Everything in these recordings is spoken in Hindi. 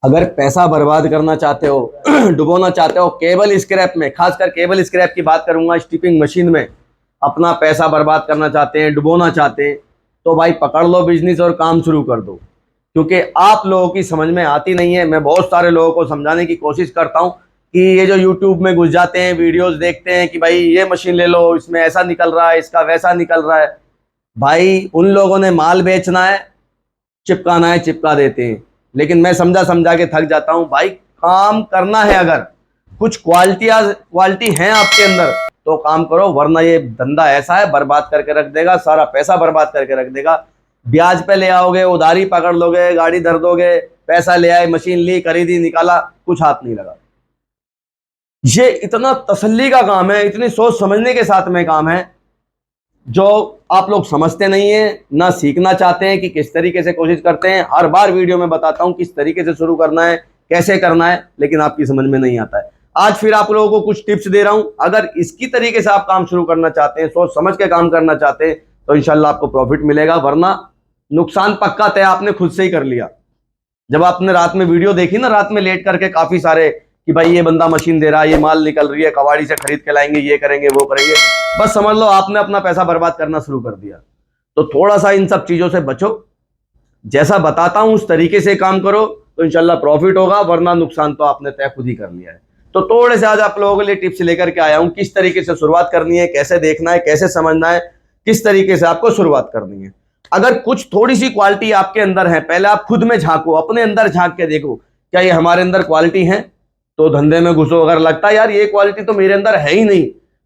अगर पैसा बर्बाद करना चाहते हो डुबोना चाहते हो केबल स्क्रैप में, खासकर केबल स्क्रैप की बात करूंगा, स्टिपिंग मशीन में अपना पैसा बर्बाद करना चाहते हैं, डुबोना चाहते हैं, तो भाई पकड़ लो बिजनेस और काम शुरू कर दो। क्योंकि आप लोगों की समझ में आती नहीं है। मैं बहुत सारे लोगों को समझाने की कोशिश करता हूं कि ये जो यूट्यूब में घुस जाते हैं, वीडियोस देखते हैं कि भाई ये मशीन ले लो, इसमें ऐसा निकल रहा है, इसका वैसा निकल रहा है। भाई उन लोगों ने माल बेचना है, चिपकाना है, चिपका देते हैं। लेकिन मैं समझा समझा के थक जाता हूं। भाई काम करना है, अगर कुछ क्वालिटी है आपके अंदर तो काम करो, वरना ये धंधा ऐसा है बर्बाद करके रख देगा, सारा पैसा बर्बाद करके रख देगा। ब्याज पे ले आओगे, उधारी पकड़ लोगे, गाड़ी धर दोगे, पैसा ले आए, मशीन ली, खरीदी, निकाला, कुछ हाथ नहीं लगा। ये इतना तसल्ली का काम है, इतनी सोच समझने के साथ में काम है, जो आप लोग समझते नहीं है, ना सीखना चाहते हैं कि किस तरीके से कोशिश करते हैं। हर बार वीडियो में बताता हूं किस तरीके से शुरू करना है, कैसे करना है, लेकिन आपकी समझ में नहीं आता है। आज फिर आप लोगों को कुछ टिप्स दे रहा हूं। अगर इसकी तरीके से आप काम शुरू करना चाहते हैं, सोच समझ के काम करना चाहते हैं, तो इंशाल्लाह आपको प्रॉफिट मिलेगा, वरना नुकसान पक्का तय आपने खुद से ही कर लिया। जब आपने रात में वीडियो देखी ना, रात में लेट करके काफी सारे कि भाई ये बंदा मशीन दे रहा है, ये माल निकल रही है, कबाड़ी से खरीद के लाएंगे, ये करेंगे, वो करेंगे, बस समझ लो आपने अपना पैसा बर्बाद करना शुरू कर दिया। तो थोड़ा सा इन सब चीजों से बचो, जैसा बताता हूं उस तरीके से काम करो, तो इंशाल्लाह प्रॉफिट होगा, वरना नुकसान तो आपने तय खुद ही कर लिया है। तो थोड़े से आज आप लोगों के लिए टिप्स लेकर के आया हूं, किस तरीके से शुरुआत करनी है, कैसे देखना है, कैसे समझना है, किस तरीके से आपको शुरुआत करनी है। अगर कुछ थोड़ी सी क्वालिटी आपके अंदर है, पहले आप खुद में झांको, अपने अंदर झांक के देखो क्या ये हमारे अंदर क्वालिटी है, तो धंधे में घुसो। अगर लगता है यार ये क्वालिटी तो मेरे अंदर है ही नहीं,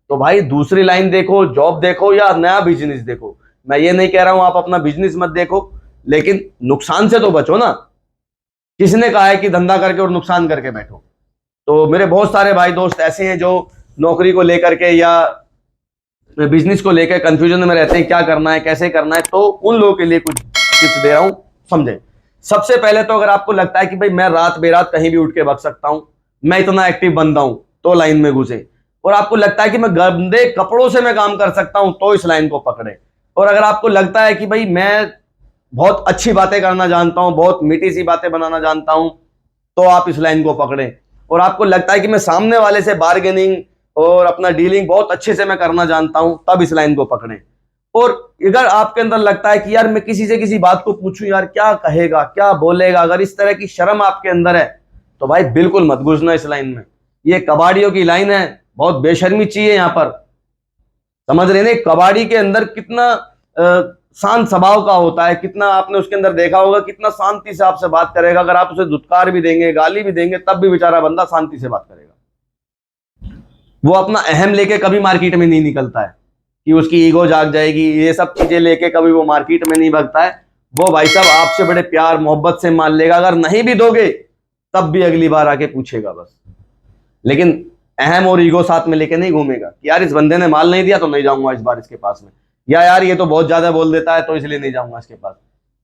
तो भाई दूसरी लाइन देखो, जॉब देखो या नया बिजनेस देखो। मैं ये नहीं कह रहा हूं आप अपना बिजनेस मत देखो, लेकिन नुकसान से तो बचो ना। किसने कहा है कि धंधा करके और नुकसान करके बैठो। तो मेरे बहुत सारे भाई दोस्त ऐसे हैं जो नौकरी को लेकर के या बिजनेस को लेकर कंफ्यूजन में रहते हैं, क्या करना है, कैसे करना है। तो उन लोगों के लिए कुछ टिप्स दे रहा हूं, समझे। सबसे पहले तो अगर आपको लगता है कि भाई मैं रात बेरात कहीं भी उठ के भाग सकता हूं, मैं इतना एक्टिव बंदा हूं, तो लाइन में घुसे। और आपको लगता है कि मैं गंदे कपड़ों से मैं काम कर सकता हूं, तो इस लाइन को पकड़े। और अगर आपको लगता है कि भाई मैं बहुत अच्छी बातें करना जानता हूं, बहुत मीठी सी बातें बनाना जानता हूं, तो आप इस लाइन को पकड़ें। और आपको लगता है कि मैं सामने वाले से बार्गेनिंग और अपना डीलिंग बहुत अच्छे से मैं करना जानता हूं, तब इस लाइन को पकड़ें। और अगर आपके अंदर लगता है कि यार मैं किसी से किसी बात को पूछूं, यार क्या कहेगा, क्या बोलेगा, अगर इस तरह की शर्म आपके अंदर है, तो भाई बिल्कुल मत घुसना इस लाइन में। ये कबाड़ियों की लाइन है, बहुत बेशर्मी चाहिए यहां पर। समझ रहे ना, कबाड़ी के अंदर कितना शांत स्वभाव का होता है, कितना आपने उसके अंदर देखा होगा, कितना शांति से आपसे बात करेगा। अगर आप उसे धुतकार भी देंगे, गाली भी देंगे, तब भी बेचारा बंदा शांति से बात करेगा। वो अपना अहम लेके कभी मार्केट में नहीं निकलता है कि उसकी ईगो जाग जाएगी, ये सब चीजें लेके कभी वो मार्केट में नहीं भागता है। वो भाई साहब आपसे बड़े प्यार मोहब्बत से मान लेगा, अगर नहीं भी दोगे तब भी अगली बार आके पूछेगा बस। लेकिन अहम और ईगो साथ में लेके नहीं घूमेगा कि यार इस बंदे ने माल नहीं दिया तो नहीं जाऊंगा इस बार इसके पास में, या यार ये तो बहुत ज्यादा बोल देता है तो इसलिए नहीं जाऊंगा इसके पास।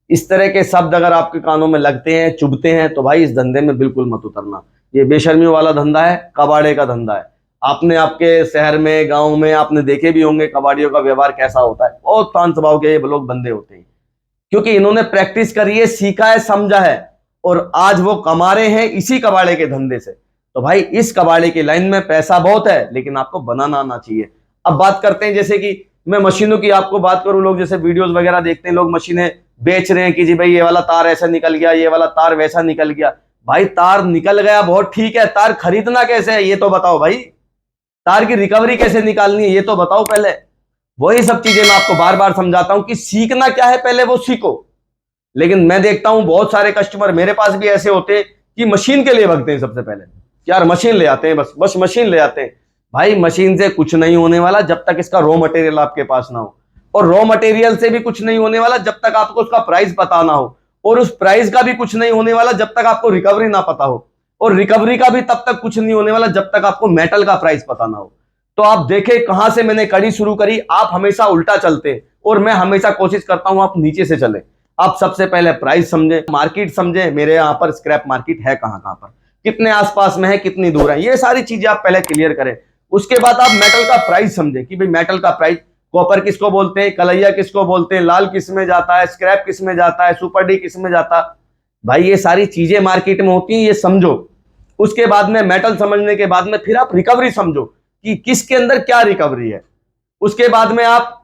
इस तरह के शब्द अगर आपके कानों में लगते हैं, चुभते हैं, तो भाई इस धंधे में बिल्कुल मत उतरना। ये बेशर्मियों वाला धंधा है, कबाड़े का धंधा है। आपने आपके शहर में, गांव में आपने देखे भी होंगे कबाड़ियों का व्यवहार कैसा होता है। बहुत शांत स्वभाव के ये लोग बंदे होते हैं, क्योंकि इन्होंने प्रैक्टिस करी है, सीखा है, समझा है, और आज वो कमा रहे हैं इसी कबाड़े के धंधे से। तो भाई इस कबाड़े की लाइन में पैसा बहुत है, लेकिन आपको बनाना आना चाहिए। अब बात करते हैं, जैसे कि मैं मशीनों की आपको बात करूं, लोग जैसे वीडियोस वगैरह देखते हैं, लोग मशीनें बेच रहे हैं कि जी भाई ये वाला तार ऐसा निकल गया, ये वाला तार वैसा निकल गया। भाई तार निकल गया बहुत ठीक है, तार खरीदना कैसे है ये तो बताओ भाई। तार की रिकवरी कैसे निकालनी है ये तो बताओ पहले। वही सब चीजें मैं आपको बार बार समझाता हूं कि सीखना क्या है, पहले वो सीखो। लेकिन मैं देखता हूं बहुत सारे कस्टमर मेरे पास भी ऐसे होते हैं कि मशीन के लिए भागते हैं सबसे पहले, यार मशीन ले आते हैं, बस मशीन ले आते हैं। भाई मशीन से कुछ नहीं होने वाला जब तक इसका रॉ मटेरियल आपके पास ना हो, और रॉ मटेरियल से भी कुछ नहीं होने वाला जब तक आपको उसका प्राइस पता ना हो, और उस प्राइस का भी कुछ नहीं होने वाला जब तक आपको रिकवरी ना पता हो, और रिकवरी का भी तब तक कुछ नहीं होने वाला जब तक आपको मेटल का प्राइस पता ना हो। तो आप देखें कहां से मैंने कड़ी शुरू करी। आप हमेशा उल्टा चलते हैं और मैं हमेशा कोशिश करता हूं आप नीचे से चले। आप सबसे पहले प्राइस समझे, मार्केट समझे, मेरे यहां पर स्क्रैप मार्केट है कहां कहां पर, कितने आसपास में है, कितनी दूर है, ये सारी चीजें आप पहले क्लियर करें। उसके बाद आप मेटल का प्राइस समझे कि भाई मेटल का प्राइस, कॉपर किसको बोलते हैं, कलैया किसको बोलते हैं, लाल किस में जाता है, स्क्रैप किस में जाता है, सुपर डी किस में जाता है। भाई ये सारी चीजें मार्केट में होती हैं, ये समझो। उसके बाद में मेटल समझने के बाद में फिर आप रिकवरी समझो कि किसके अंदर क्या रिकवरी है। उसके बाद में आप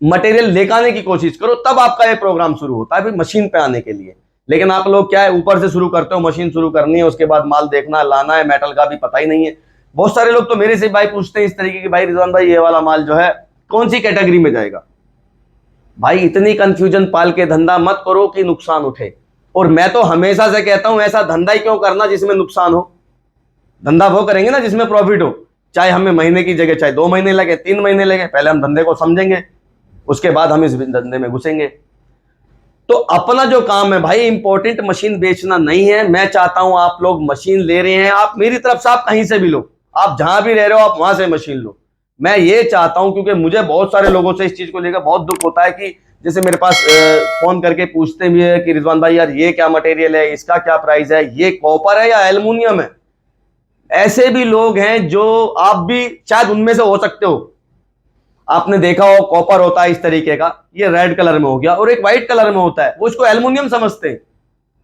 मटेरियल लेकर आने की कोशिश करो, तब आपका ये प्रोग्राम शुरू होता है फिर मशीन पे आने के लिए। लेकिन आप लोग क्या है, ऊपर से शुरू करते हो, मशीन शुरू करनी है, उसके बाद माल देखना लाना है, मेटल का भी पता ही नहीं है। बहुत सारे लोग तो मेरे से भाई पूछते हैं इस तरीके की, भाई रिजवान भाई ये वाला माल जो है कौन सी कैटेगरी में जाएगा। भाई इतनी कंफ्यूजन पाल के धंधा मत करो कि नुकसान उठे। और मैं तो हमेशा से कहता हूं ऐसा धंधा ही क्यों करना जिसमें नुकसान हो। धंधा वो करेंगे ना जिसमें प्रॉफिट हो, चाहे हमें महीने की जगह चाहे 2 महीने लगे 3 महीने लगे, पहले हम धंधे को समझेंगे, उसके बाद हम इस धंधे में घुसेंगे। तो अपना जो काम है भाई, इंपॉर्टेंट मशीन बेचना नहीं है। मैं चाहता हूं आप लोग मशीन ले रहे हैं, आप मेरी तरफ से आप कहीं से भी लो, आप जहां भी रह रहे हो आप वहां से मशीन लो। मैं ये चाहता हूं, क्योंकि मुझे बहुत सारे लोगों से इस चीज को लेकर बहुत दुख होता है कि जैसे मेरे पास फोन करके पूछते भी है कि रिजवान भाई यार ये क्या मटेरियल है, इसका क्या प्राइस है, ये कॉपर है या एल्युमिनियम है। ऐसे भी लोग हैं जो आप भी शायद उनमें से हो सकते हो। आपने देखा हो कॉपर होता है इस तरीके का, ये रेड कलर में हो गया, और एक व्हाइट कलर में होता है, वो इसको एल्युमिनियम समझते हैं।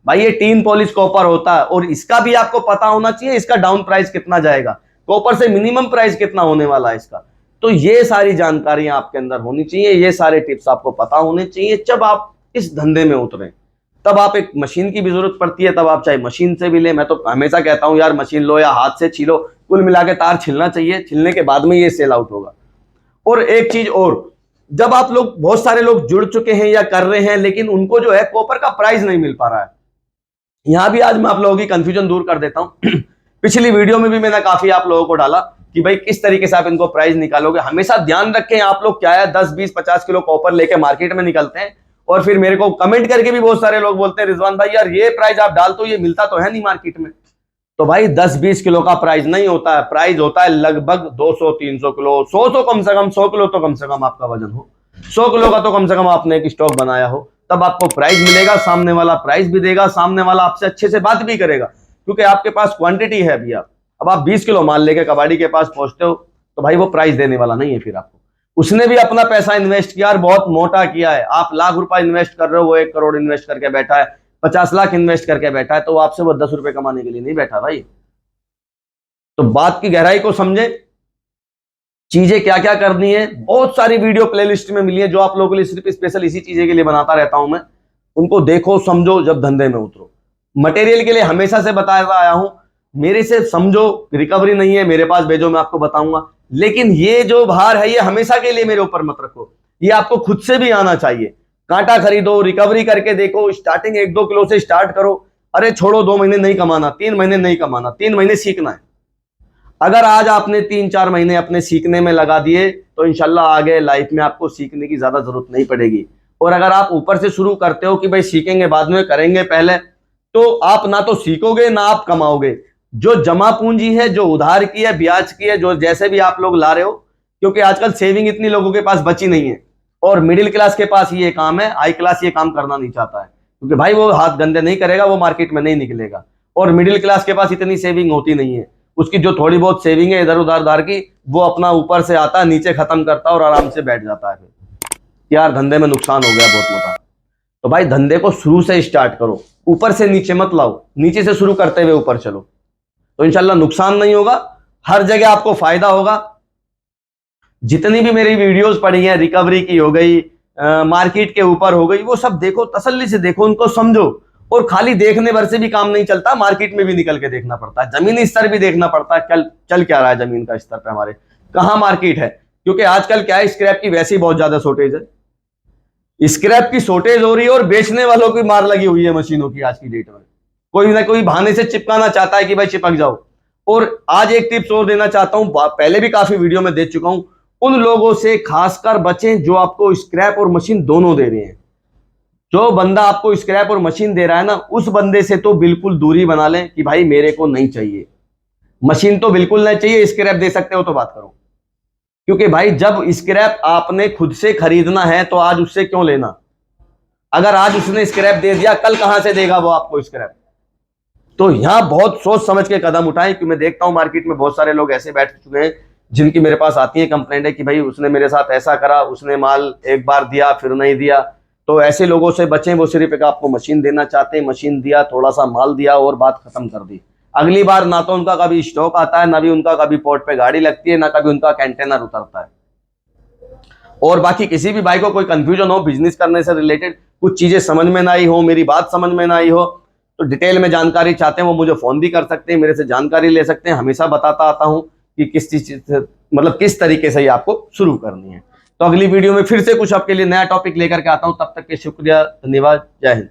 भाई ये टीन पॉलिश कॉपर होता है, और इसका भी आपको पता होना चाहिए इसका डाउन प्राइस कितना जाएगा, कॉपर से मिनिमम प्राइस कितना होने वाला है इसका। तो ये सारी जानकारियां आपके अंदर होनी चाहिए, ये सारे टिप्स आपको पता होने चाहिए जब आप इस धंधे में उतरे। तब आप एक मशीन की भी जरूरत पड़ती है, तब आप चाहे मशीन से भी ले। मैं तो हमेशा कहता हूं यार मशीन लो या हाथ से छीलो, कुल मिला के तार छिलना चाहिए, छिलने के बाद में ये सेल आउट होगा। और एक चीज और, जब आप लोग बहुत सारे लोग जुड़ चुके हैं या कर रहे हैं, लेकिन उनको जो है कॉपर का प्राइस नहीं मिल पा रहा है, यहां भी आज मैं आप लोगों की कंफ्यूजन दूर कर देता हूं। पिछली वीडियो में भी मैंने काफी आप लोगों को डाला कि भाई किस तरीके से आप इनको प्राइस निकालोगे। हमेशा ध्यान रखें आप लोग, क्या है 10 20 50 किलो कॉपर लेके मार्केट में निकलते हैं, और फिर मेरे को कमेंट करके भी बहुत सारे लोग बोलते हैं रिजवान भाई यार ये प्राइस आप डाल, तो ये मिलता तो है नहीं मार्केट में। तो भाई 10-20 किलो का प्राइस नहीं होता है, प्राइस होता है लगभग 200-300 किलो, 100 तो कम से कम, 100 किलो तो कम से कम आपका वजन हो, 100 किलो का तो कम से कम आपने एक स्टॉक बनाया हो, तब आपको प्राइस मिलेगा। सामने वाला प्राइस भी देगा, सामने वाला आपसे अच्छे से बात भी करेगा, क्योंकि आपके पास क्वांटिटी है अभी। अब आप 20 किलो माल लेके कबाड़ी के पास पहुंचते हो, तो भाई वो प्राइस देने वाला नहीं है फिर आपको। उसने भी अपना पैसा इन्वेस्ट किया और बहुत मोटा किया है। आप लाख रुपया इन्वेस्ट कर रहे हो, वो 1 करोड़ इन्वेस्ट करके बैठा है, 50 लाख इन्वेस्ट करके बैठा है, तो आपसे वो 10 रुपए कमाने के लिए नहीं बैठा भाई। तो बात की गहराई को समझे, चीजें क्या क्या करनी है, बहुत सारी वीडियो प्लेलिस्ट में मिली है जो आप लोगों के लिए सिर्फ स्पेशल इसी चीजें के लिए बनाता रहता हूं मैं। उनको देखो समझो जब धंधे में उतरो। मटेरियल के लिए हमेशा से बताता आया हूं, मेरे से समझो, रिकवरी नहीं है मेरे पास भेजो, मैं आपको बताऊंगा। लेकिन ये जो भार है ये हमेशा के लिए मेरे ऊपर मत रखो, ये आपको खुद से भी आना चाहिए। कांटा खरीदो, रिकवरी करके देखो, स्टार्टिंग 1-2 किलो से स्टार्ट करो। अरे छोड़ो 2 महीने नहीं कमाना, 3 महीने नहीं कमाना, 3 महीने सीखना है। अगर आज आपने 3-4 महीने अपने सीखने में लगा दिए, तो इंशाल्लाह आगे लाइफ में आपको सीखने की ज्यादा जरूरत नहीं पड़ेगी। और अगर आप ऊपर से शुरू करते हो कि भाई सीखेंगे बाद में करेंगे पहले, तो आप ना तो सीखोगे ना आप कमाओगे। जो जमा पूंजी है, जो उधार की है, ब्याज की है, जो जैसे भी आप लोग ला रहे हो, क्योंकि आजकल सेविंग इतनी लोगों के पास बची नहीं है, और मिडिल क्लास के पास ये काम है, हाई क्लास ये काम करना नहीं चाहता है, क्योंकि भाई वो हाथ गंदे नहीं करेगा, वो मार्केट में नहीं निकलेगा। और मिडिल क्लास के पास इतनी सेविंग होती नहीं है, उसकी जो थोड़ी बहुत सेविंग है इधर उधर उधार की, वो अपना ऊपर से आता है नीचे खत्म करता है और आराम से बैठ जाता है। फिर यार धंधे में नुकसान हो गया बहुत मोटा। तो भाई धंधे को शुरू से स्टार्ट करो, ऊपर से नीचे मत लाओ, नीचे से शुरू करते हुए ऊपर चलो, तो इंशाल्लाह नुकसान नहीं होगा, हर जगह आपको फायदा होगा। जितनी भी मेरी वीडियोस पड़ी हैं, रिकवरी की हो गई, मार्केट के ऊपर हो गई, वो सब देखो, तसल्ली से देखो, उनको समझो। और खाली देखने भर से भी काम नहीं चलता, मार्केट में भी निकल के देखना पड़ता है, जमीनी स्तर भी देखना पड़ता है, चल क्या रहा है जमीन का स्तर पे, हमारे कहाँ मार्केट है। क्योंकि आजकल क्या है, स्क्रैप की वैसे ही बहुत ज्यादा शॉर्टेज है, स्क्रैप की शॉर्टेज हो रही है, और बेचने वालों की मार लगी हुई है मशीनों की आज की डेट में। कोई ना कोई बहाने से चिपकाना चाहता है कि भाई चिपक जाओ। और आज एक टिप्स और देना चाहता हूं, पहले भी काफी वीडियो में दे चुका हूं, उन लोगों से खासकर बचें जो आपको स्क्रैप और मशीन दोनों दे रहे हैं। जो बंदा आपको स्क्रैप और मशीन दे रहा है ना, उस बंदे से तो बिल्कुल दूरी बना लें कि भाई मेरे को नहीं चाहिए, मशीन तो बिल्कुल नहीं चाहिए, स्क्रैप दे सकते हो तो बात करो। क्योंकि भाई जब स्क्रैप आपने खुद से खरीदना है तो आज उससे क्यों लेना। अगर आज उसने स्क्रैप दे दिया, कल कहां से देगा वो आपको स्क्रैप। तो यहां बहुत सोच समझ के कदम उठाएं, क्योंकि मैं देखता हूं मार्केट में बहुत सारे लोग ऐसे बैठ चुके हैं जिनकी मेरे पास आती है कंप्लेंट है कि भाई उसने मेरे साथ ऐसा करा, उसने माल एक बार दिया फिर नहीं दिया। तो ऐसे लोगों से बचें, वो सिर्फ एक आपको मशीन देना चाहते हैं, मशीन दिया, थोड़ा सा माल दिया और बात खत्म कर दी। अगली बार ना तो उनका कभी स्टॉक आता है, ना भी उनका कभी पोर्ट पे गाड़ी लगती है, ना कभी उनका कंटेनर उतरता है। और बाकी किसी भी भाई को कोई कंफ्यूजन हो बिजनेस करने से रिलेटेड, कुछ चीजें समझ में ना आई हो, मेरी बात समझ में ना आई हो, तो डिटेल में जानकारी चाहते हैं वो मुझे फोन भी कर सकते हैं, मेरे से जानकारी ले सकते हैं। हमेशा बताता आता हूं कि किस चीज से, मतलब किस तरीके से ही आपको शुरू करनी है। तो अगली वीडियो में फिर से कुछ आपके लिए नया टॉपिक लेकर के आता हूं। तब तक के शुक्रिया, धन्यवाद, जय हिंद।